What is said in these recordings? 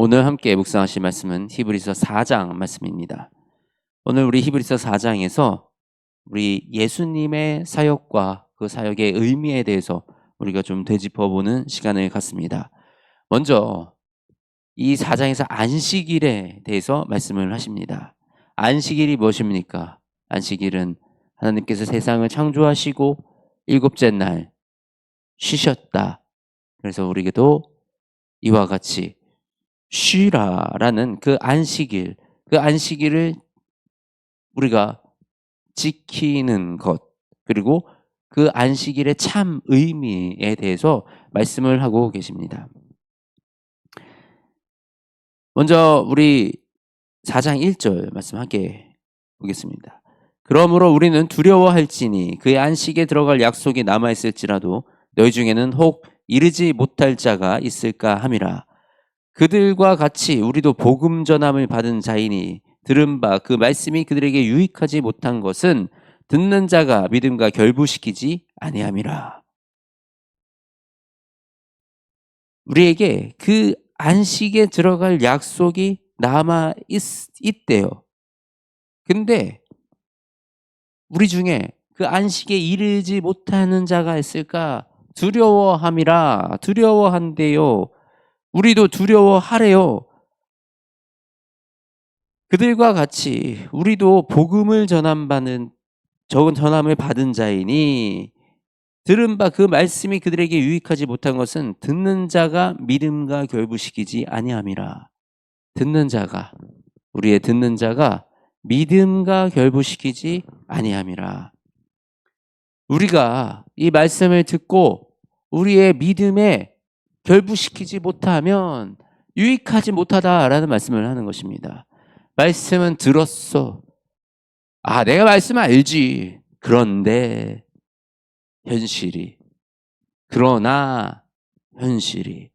오늘 함께 묵상하실 말씀은 히브리서 4장 말씀입니다. 오늘 우리 히브리서 4장에서 우리 예수님의 사역과 그 사역의 의미에 대해서 우리가 좀 되짚어보는 시간을 갖습니다. 먼저 이 4장에서 안식일에 대해서 말씀을 하십니다. 안식일이 무엇입니까? 안식일은 하나님께서 세상을 창조하시고 일곱째 날 쉬셨다. 그래서 우리에게도 이와 같이 쉬라라는 그 안식일을 우리가 지키는 것, 그리고 그 안식일의 참 의미에 대해서 말씀을 하고 계십니다. 먼저 우리 4장 1절 말씀 함께 보겠습니다. 그러므로 우리는 두려워할지니 그의 안식에 들어갈 약속이 남아있을지라도 너희 중에는 혹 이르지 못할 자가 있을까 함이라. 그들과 같이 우리도 복음 전함을 받은 자이니 들은 바 그 말씀이 그들에게 유익하지 못한 것은 듣는 자가 믿음과 결부시키지 아니함이라. 우리에게 그 안식에 들어갈 약속이 남아 있대요. 근데 우리 중에 그 안식에 이르지 못하는 자가 있을까? 두려워함이라. 두려워한대요. 우리도 두려워하래요. 그들과 같이 우리도 복음을 전함을 받은 자이니 들은 바 그 말씀이 그들에게 유익하지 못한 것은 듣는 자가 믿음과 결부시키지 아니함이라. 우리의 듣는 자가 믿음과 결부시키지 아니함이라. 우리가 이 말씀을 듣고 우리의 믿음에 결부시키지 못하면 유익하지 못하다라는 말씀을 하는 것입니다. 말씀은 들었어. 내가 말씀 알지. 그러나 현실이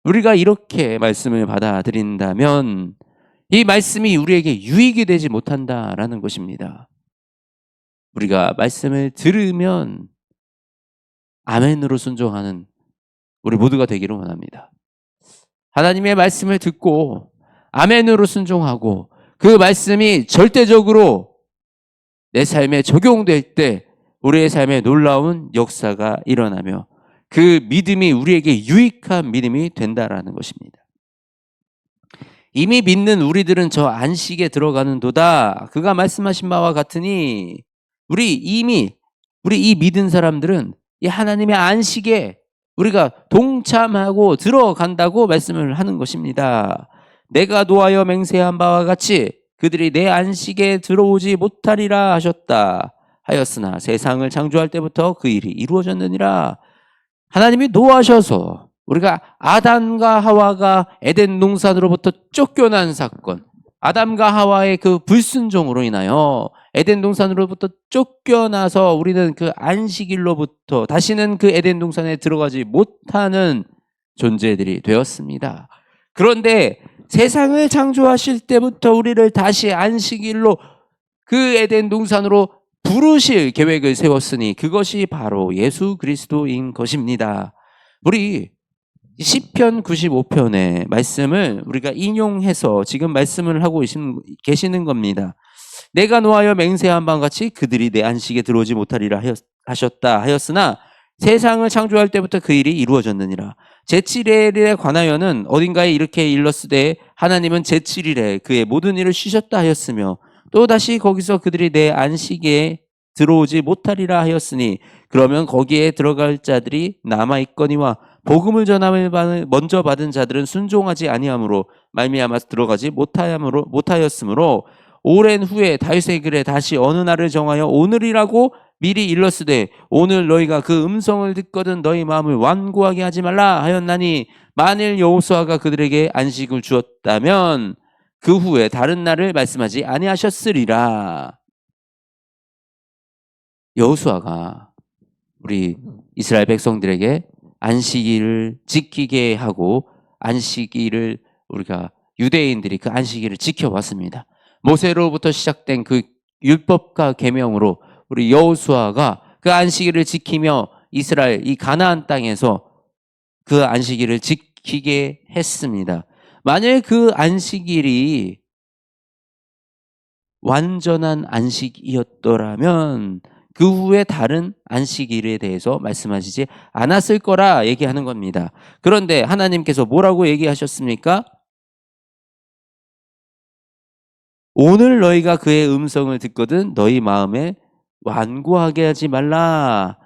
우리가 이렇게 말씀을 받아들인다면 이 말씀이 우리에게 유익이 되지 못한다라는 것입니다. 우리가 말씀을 들으면 아멘으로 순종하는 우리 모두가 되기를 원합니다. 하나님의 말씀을 듣고 아멘으로 순종하고 그 말씀이 절대적으로 내 삶에 적용될 때 우리의 삶에 놀라운 역사가 일어나며 그 믿음이 우리에게 유익한 믿음이 된다라는 것입니다. 이미 믿는 우리들은 저 안식에 들어가는도다. 그가 말씀하신 바와 같으니 우리 이 믿은 사람들은 이 하나님의 안식에 우리가 동참하고 들어간다고 말씀을 하는 것입니다. 내가 노하여 맹세한 바와 같이 그들이 내 안식에 들어오지 못하리라 하셨다 하였으나 세상을 창조할 때부터 그 일이 이루어졌느니라. 하나님이 노하셔서 우리가 아담과 하와가 에덴 동산으로부터 쫓겨난 사건, 아담과 하와의 그 불순종으로 인하여 에덴 동산으로부터 쫓겨나서 우리는 그 안식일로부터 다시는 그 에덴 동산에 들어가지 못하는 존재들이 되었습니다. 그런데 세상을 창조하실 때부터 우리를 다시 안식일로 그 에덴 동산으로 부르실 계획을 세웠으니 그것이 바로 예수 그리스도인 것입니다. 우리 시편 95편의 말씀을 우리가 인용해서 지금 말씀을 하고 계시는 겁니다. 내가 노하여 맹세한 바와 같이 그들이 내 안식에 들어오지 못하리라 하셨다 하였으나 세상을 창조할 때부터 그 일이 이루어졌느니라. 제7일에 관하여는 어딘가에 이렇게 일렀으되 하나님은 제7일에 그의 모든 일을 쉬셨다 하였으며 또다시 거기서 그들이 내 안식에 들어오지 못하리라 하였으니 그러면 거기에 들어갈 자들이 남아있거니와 복음을 전함을 먼저 받은 자들은 순종하지 아니함으로 말미암아서 들어가지 못하였으므로 오랜 후에 다윗의 글에 다시 어느 날을 정하여 오늘이라고 미리 일렀으되 오늘 너희가 그 음성을 듣거든 너희 마음을 완고하게 하지 말라 하였나니 만일 여호수아가 그들에게 안식을 주었다면 그 후에 다른 날을 말씀하지 아니하셨으리라. 여호수아가 우리 이스라엘 백성들에게 안식일을 지키게 하고 안식일을 우리가 유대인들이 그 안식일을 지켜왔습니다. 모세로부터 시작된 그 율법과 계명으로 우리 여호수아가 그 안식일을 지키며 이스라엘 이 가나안 땅에서 그 안식일을 지키게 했습니다. 만일 그 안식일이 완전한 안식이었더라면 그 후에 다른 안식일에 대해서 말씀하시지 않았을 거라 얘기하는 겁니다. 그런데 하나님께서 뭐라고 얘기하셨습니까? 오늘 너희가 그의 음성을 듣거든 너희 마음에 완고하게 하지 말라.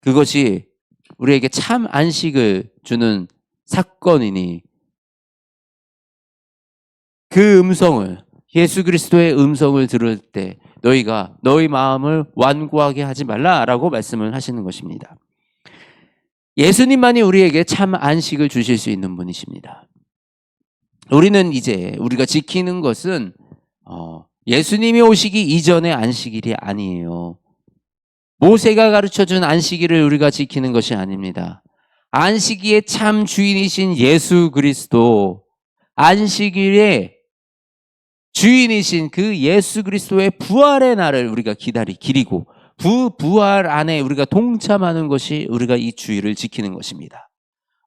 그것이 우리에게 참 안식을 주는 사건이니 그 음성을, 예수 그리스도의 음성을 들을 때 너희가 너희 마음을 완고하게 하지 말라라고 말씀을 하시는 것입니다. 예수님만이 우리에게 참 안식을 주실 수 있는 분이십니다. 우리는 이제 우리가 지키는 것은 예수님이 오시기 이전의 안식일이 아니에요. 모세가 가르쳐준 안식일을 우리가 지키는 것이 아닙니다. 안식일의 참 주인이신 예수 그리스도, 안식일의 주인이신 그 예수 그리스도의 부활의 날을 우리가 기리고 부활 안에 우리가 동참하는 것이 우리가 이 주일을 지키는 것입니다.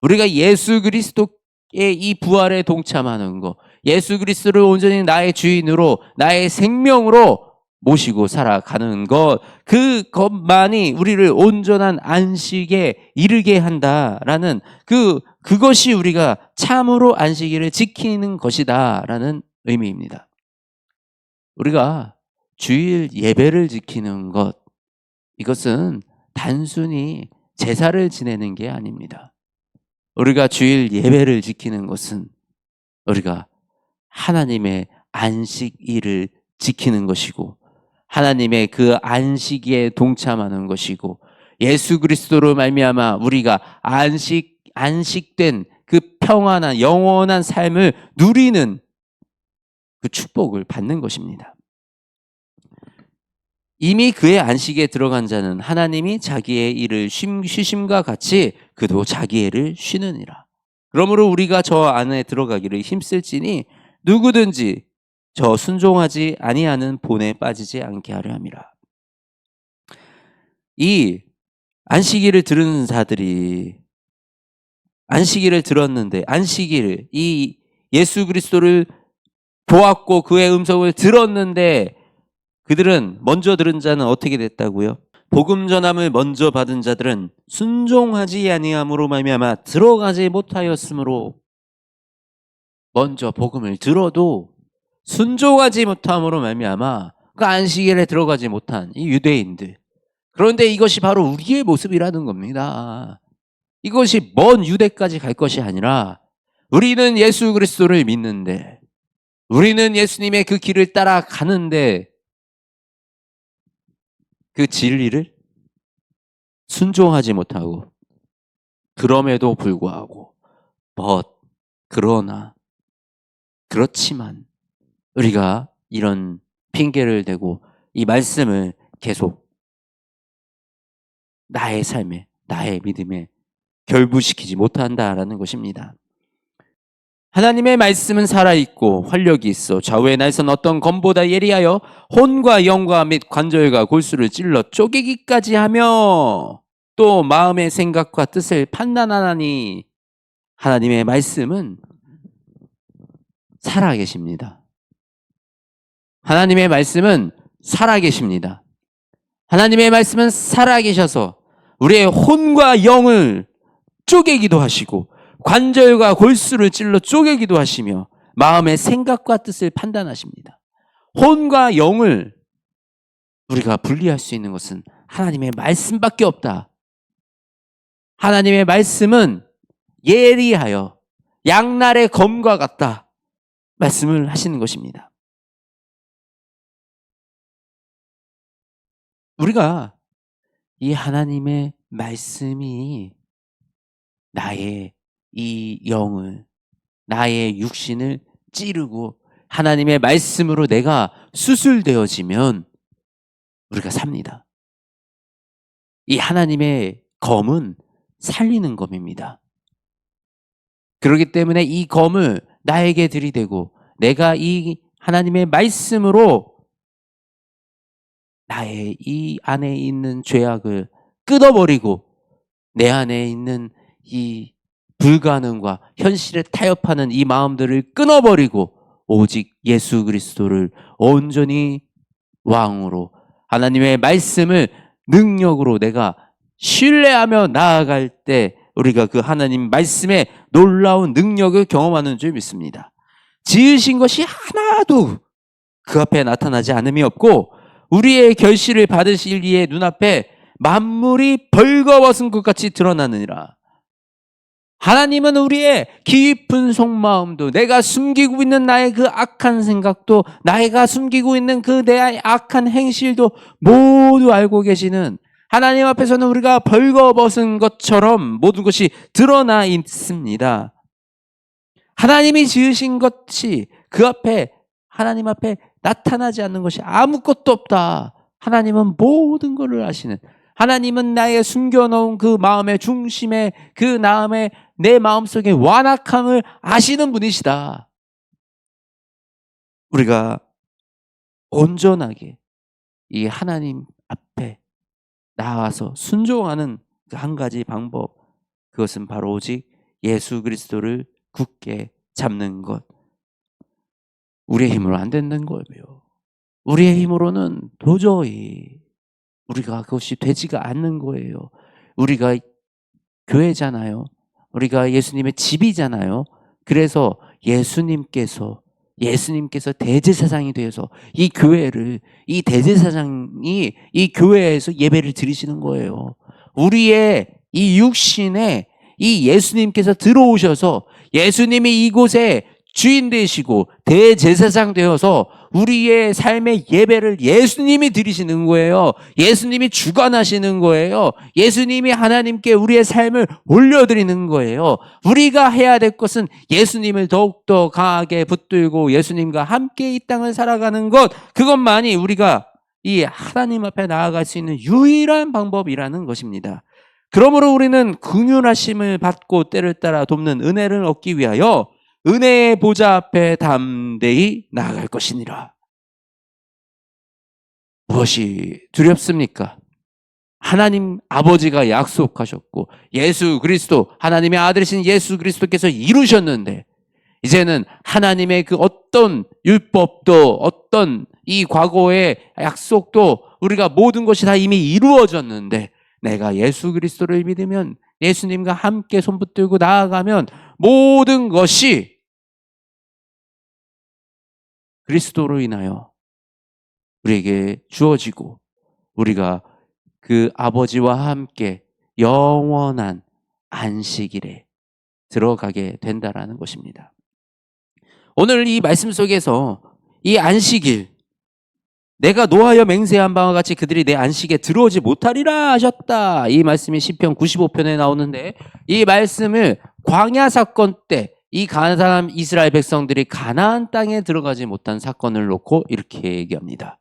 우리가 예수 그리스도의 이 부활에 동참하는 것, 예수 그리스도를 온전히 나의 주인으로 나의 생명으로 모시고 살아가는 것, 그것만이 우리를 온전한 안식에 이르게 한다라는 그것이 우리가 참으로 안식일을 지키는 것이다라는 의미입니다. 우리가 주일 예배를 지키는 것, 이것은 단순히 제사를 지내는 게 아닙니다. 우리가 주일 예배를 지키는 것은 우리가 하나님의 안식일을 지키는 것이고 하나님의 그 안식에 동참하는 것이고 예수 그리스도로 말미암아 우리가 안식된 그 평안한 영원한 삶을 누리는 그 축복을 받는 것입니다. 이미 그의 안식에 들어간 자는 하나님이 자기의 일을 쉬심과 같이 그도 자기의 일을 쉬느니라. 그러므로 우리가 저 안에 들어가기를 힘쓸지니 누구든지 저 순종하지 아니하는 본에 빠지지 않게 하려 함이라. 이 안식일을 들은 자들이 안식일을 들었는데 안식일, 이 예수 그리스도를 보았고 그의 음성을 들었는데 그들은 먼저 들은 자는 어떻게 됐다고요? 복음 전함을 먼저 받은 자들은 순종하지 아니함으로 말미암아 들어가지 못하였으므로 먼저 복음을 들어도 순종하지 못함으로 말미암아 그 안식일에 들어가지 못한 이 유대인들. 그런데 이것이 바로 우리의 모습이라는 겁니다. 이것이 먼 유대까지 갈 것이 아니라 우리는 예수 그리스도를 믿는데 우리는 예수님의 그 길을 따라가는데 그 진리를 순종하지 못하고 그럼에도 불구하고 그러나 그렇지만 우리가 이런 핑계를 대고 이 말씀을 계속 나의 삶에 나의 믿음에 결부시키지 못한다라는 것입니다. 하나님의 말씀은 살아있고 활력이 있어 좌우의 날선 어떤 검보다 예리하여 혼과 영과 및 관절과 골수를 찔러 쪼개기까지 하며 또 마음의 생각과 뜻을 판단하나니 하나님의 말씀은 살아계십니다. 하나님의 말씀은 살아계십니다. 하나님의 말씀은 살아계셔서 우리의 혼과 영을 쪼개기도 하시고 관절과 골수를 찔러 쪼개기도 하시며 마음의 생각과 뜻을 판단하십니다. 혼과 영을 우리가 분리할 수 있는 것은 하나님의 말씀밖에 없다. 하나님의 말씀은 예리하여 양날의 검과 같다 말씀을 하시는 것입니다. 우리가 이 하나님의 말씀이 나의 이 영을, 나의 육신을 찌르고 하나님의 말씀으로 내가 수술되어지면 우리가 삽니다. 이 하나님의 검은 살리는 검입니다. 그렇기 때문에 이 검을 나에게 들이대고 내가 이 하나님의 말씀으로 나의 이 안에 있는 죄악을 끊어버리고 내 안에 있는 이 불가능과 현실에 타협하는 이 마음들을 끊어버리고 오직 예수 그리스도를 온전히 왕으로 하나님의 말씀을 능력으로 내가 신뢰하며 나아갈 때 우리가 그 하나님 말씀의 놀라운 능력을 경험하는 줄 믿습니다. 지으신 것이 하나도 그 앞에 나타나지 않음이 없고 우리의 결실을 받으실 이의 눈앞에 만물이 벌거벗은 것 같이 드러나느니라. 하나님은 우리의 깊은 속마음도, 내가 숨기고 있는 나의 그 악한 생각도, 내가 숨기고 있는 그 내 악한 행실도 모두 알고 계시는, 하나님 앞에서는 우리가 벌거벗은 것처럼 모든 것이 드러나 있습니다. 하나님이 지으신 것이 그 앞에, 하나님 앞에 나타나지 않는 것이 아무것도 없다. 하나님은 모든 것을 아시는, 하나님은 나의 숨겨놓은 그 마음의 중심에, 그 마음에, 내 마음속의 완악함을 아시는 분이시다. 우리가 온전하게 이 하나님 앞에 나와서 순종하는 그 한 가지 방법, 그것은 바로 오직 예수 그리스도를 굳게 잡는 것. 우리의 힘으로 안 되는 거예요. 우리의 힘으로는 도저히 우리가 그것이 되지가 않는 거예요. 우리가 교회잖아요. 우리가 예수님의 집이잖아요. 그래서 예수님께서 대제사장이 되어서 이 교회를, 이 대제사장이 이 교회에서 예배를 드리시는 거예요. 우리의 이 육신에 이 예수님께서 들어오셔서 예수님이 이곳에 주인 되시고 대제사장 되어서 우리의 삶의 예배를 예수님이 드리시는 거예요. 예수님이 주관하시는 거예요. 예수님이 하나님께 우리의 삶을 올려드리는 거예요. 우리가 해야 될 것은 예수님을 더욱더 강하게 붙들고 예수님과 함께 이 땅을 살아가는 것, 그것만이 우리가 이 하나님 앞에 나아갈 수 있는 유일한 방법이라는 것입니다. 그러므로 우리는 긍휼하심을 받고 때를 따라 돕는 은혜를 얻기 위하여 은혜의 보좌 앞에 담대히 나아갈 것이니라. 무엇이 두렵습니까? 하나님 아버지가 약속하셨고 예수 그리스도, 하나님의 아들이신 예수 그리스도께서 이루셨는데, 이제는 하나님의 그 어떤 율법도, 어떤 이 과거의 약속도, 우리가 모든 것이 다 이미 이루어졌는데, 내가 예수 그리스도를 믿으면, 예수님과 함께 손붙들고 나아가면 모든 것이 그리스도로 인하여 우리에게 주어지고 우리가 그 아버지와 함께 영원한 안식일에 들어가게 된다라는 것입니다. 오늘 이 말씀 속에서 이 안식일, 내가 노하여 맹세한 바와 같이 그들이 내 안식에 들어오지 못하리라 하셨다. 이 말씀이 시편 95편에 나오는데, 이 말씀을 광야 사건 때 이 가나안 이스라엘 백성들이 가나안 땅에 들어가지 못한 사건을 놓고 이렇게 얘기합니다.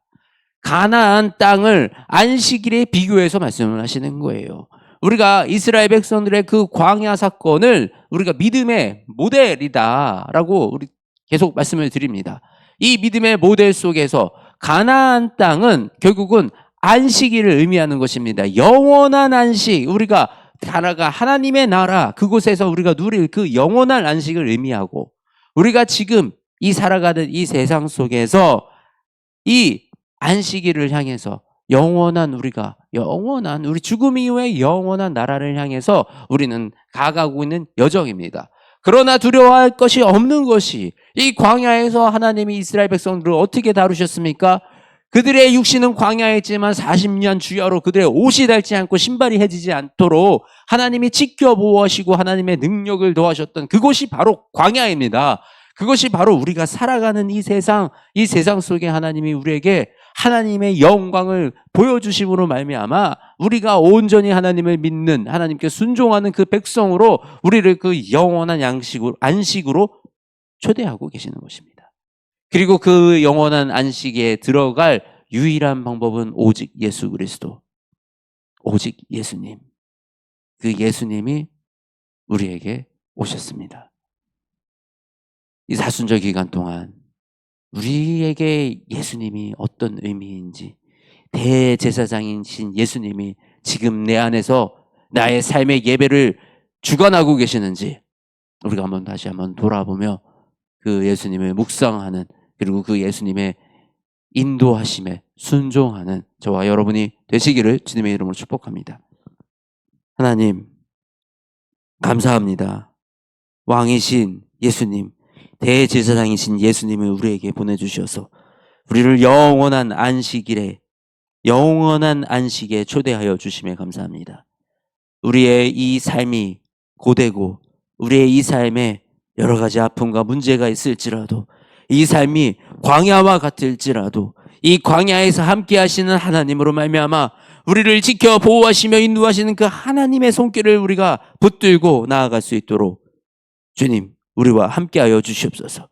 가나안 땅을 안식일에 비교해서 말씀을 하시는 거예요. 우리가 이스라엘 백성들의 그 광야 사건을 우리가 믿음의 모델이다라고 우리 계속 말씀을 드립니다. 이 믿음의 모델 속에서 가나안 땅은 결국은 안식일을 의미하는 것입니다. 영원한 안식, 우리가 하나님의 나라, 그곳에서 우리가 누릴 그 영원한 안식을 의미하고, 우리가 지금 이 살아가는 이 세상 속에서 이 안식일을 향해서 우리 죽음 이후에 영원한 나라를 향해서 우리는 가가고 있는 여정입니다. 그러나 두려워할 것이 없는 것이, 이 광야에서 하나님이 이스라엘 백성들을 어떻게 다루셨습니까? 그들의 육신은 광야에 있지만 40년 주야로 그들의 옷이 닳지 않고 신발이 해지지 않도록 하나님이 지켜보호하시고 하나님의 능력을 더하셨던 그곳이 바로 광야입니다. 그것이 바로 우리가 살아가는 이 세상 속에 하나님이 우리에게 하나님의 영광을 보여주심으로 말미암아 우리가 온전히 하나님을 믿는, 하나님께 순종하는 그 백성으로 우리를 그 영원한 안식으로 초대하고 계시는 것입니다. 그리고 그 영원한 안식에 들어갈 유일한 방법은 오직 예수 그리스도, 오직 예수님. 그 예수님이 우리에게 오셨습니다. 이 사순절 기간 동안 우리에게 예수님이 어떤 의미인지, 대제사장이신 예수님이 지금 내 안에서 나의 삶의 예배를 주관하고 계시는지, 우리가 다시 한번 돌아보며 그 예수님을 묵상하는, 그리고 그 예수님의 인도하심에 순종하는 저와 여러분이 되시기를 주님의 이름으로 축복합니다. 하나님, 감사합니다. 왕이신 예수님, 대제사장이신 예수님을 우리에게 보내주셔서 우리를 영원한 안식에 초대하여 주심에 감사합니다. 우리의 이 삶이 고되고 우리의 이 삶에 여러 가지 아픔과 문제가 있을지라도, 이 삶이 광야와 같을지라도 이 광야에서 함께 하시는 하나님으로 말미암아 우리를 지켜 보호하시며 인도하시는 그 하나님의 손길을 우리가 붙들고 나아갈 수 있도록 주님, 우리와 함께하여 주시옵소서.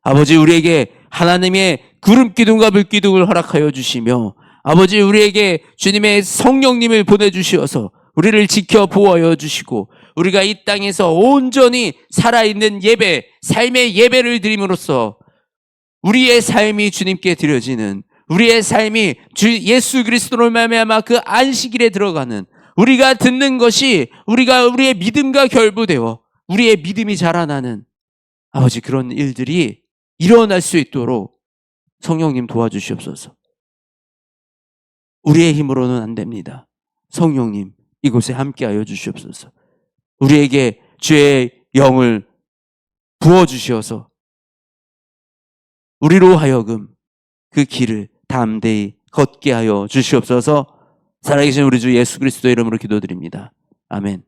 아버지, 우리에게 하나님의 구름 기둥과 불 기둥을 허락하여 주시며, 아버지, 우리에게 주님의 성령님을 보내주시어서 우리를 지켜 보호하여 주시고, 우리가 이 땅에서 온전히 살아있는 예배, 삶의 예배를 드림으로써 우리의 삶이 주님께 드려지는, 우리의 삶이 주 예수 그리스도로 말미암아 그 안식일에 들어가는, 우리가 듣는 것이 우리의 믿음과 결부되어 우리의 믿음이 자라나는, 아버지, 그런 일들이 일어날 수 있도록 성령님 도와주시옵소서. 우리의 힘으로는 안 됩니다. 성령님, 이곳에 함께하여 주시옵소서. 우리에게 주의 영을 부어주시어서 우리로 하여금 그 길을 담대히 걷게 하여 주시옵소서. 살아계신 우리 주 예수 그리스도의 이름으로 기도드립니다. 아멘.